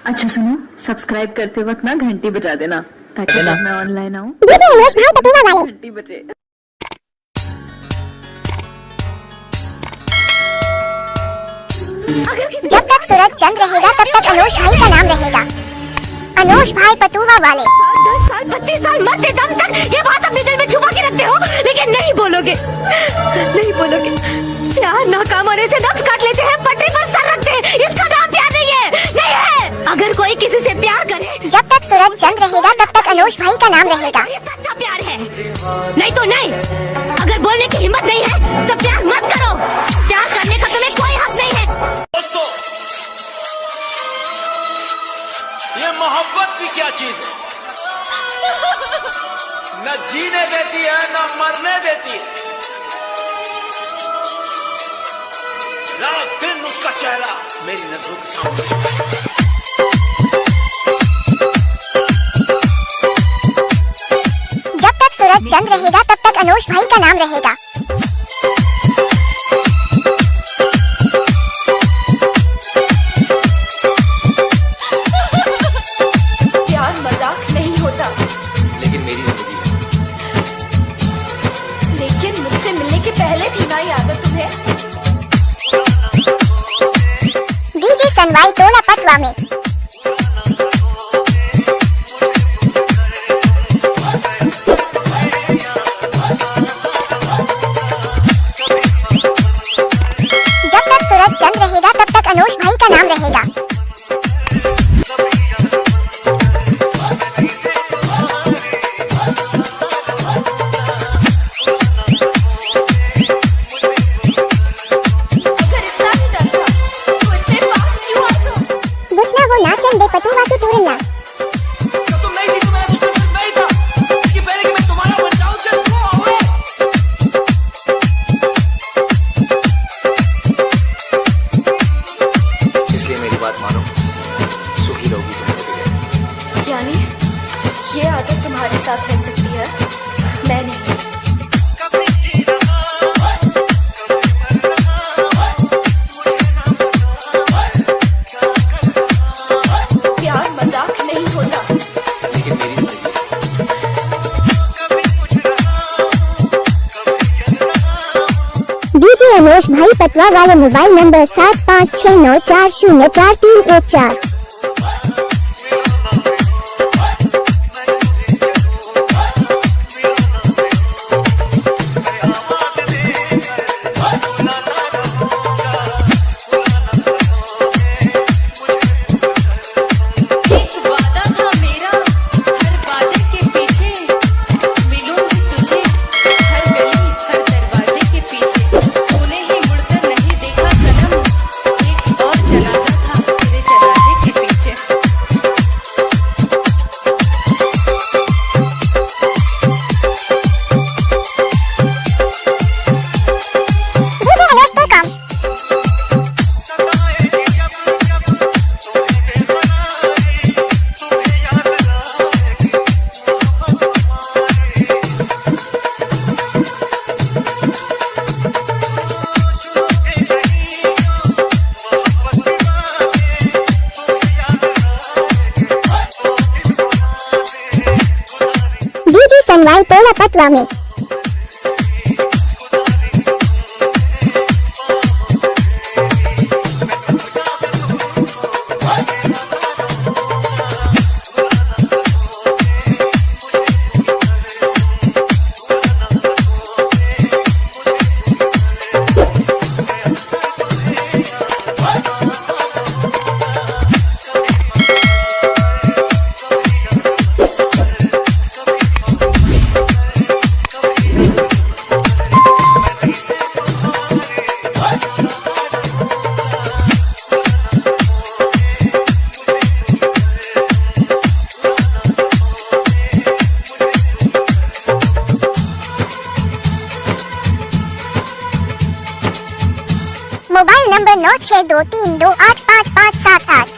अच्छा सुनो, सब्सक्राइब करते वक्त ना घंटी बजा देना ताकि जब मैं ऑनलाइन आऊँ घंटी बजे। जब तक सूरज चंद रहेगा तब तक अनोश भाई का नाम रहेगा। अनोश भाई पटुआ वाले। 10 साल 25 साल मरते दम तक ये बात अपने दिल में छुपा के रखते हो, लेकिन नहीं बोलोगे, नहीं बोलोगे। प्यार नाकाम होने से नफ्स काट लेते हैं, पटरी पर सर रखते हैं, इसका नाम प्यार नहीं है, नहीं है। अगर कोई किसी से प्यार करे, जब तक सूरज चंद रहेगा तब तक अनोश भाई का नाम रहेगा। ये सच्चा प्यार है, नहीं तो नहीं। अगर बोलने की हिम्मत नहीं है तो प्यार मत करो। प्यार करने का तुम्हें कोई हक नहीं है। दोस्तों, ये मोहब्बत भी क्या चीज है, न जीने देती है न मरने देती है। रात दिन उसका चेहरा मेरी नजरों के सामने। जब तक सूरज चंद रहेगा तब तक अनोश भाई का नाम रहेगा। प्यार मजाक नहीं होता, लेकिन मेरी जिंदगी है। लेकिन मुझसे मिलने के पहले थी ना ये आदत तुम्हें। डीजे सनवाई टोला पटवा में। जब तक सूरज चंद रहेगा तब तक अनोश भाई का नाम रहेगा। बुझना वो नाचन दे पटुआ की टूरना। तुम नहीं थी तो मैं दूसरे पर नहीं था, इसके पहले कि मैं तुम्हारा बन जाऊं, just go away। इसलिए मेरी बात मानो, सुखी रहोगी तुम मेरे बगैर। यानी ये आदत तुम्हारे साथ रह सकती है, मैं नहीं। प्यार मजाक नहीं होता, लेकिन मेरी जिंदगी है। डीजे अनोश भाई पटवा वाले। Mobile number 7569404314। एक वादा था मेरा, हर वादे के पीछे मिलूंगी तुझे, हर गली हर दरवाजे के पीछे। तूने ही मुड़कर नहीं देखा सनम, एक और जनाजा था तेरे जनाजे के पीछे। डीजे अनोश पे कम। डीजे सनवाई टोला पटवा में। Mobile number 9623285578।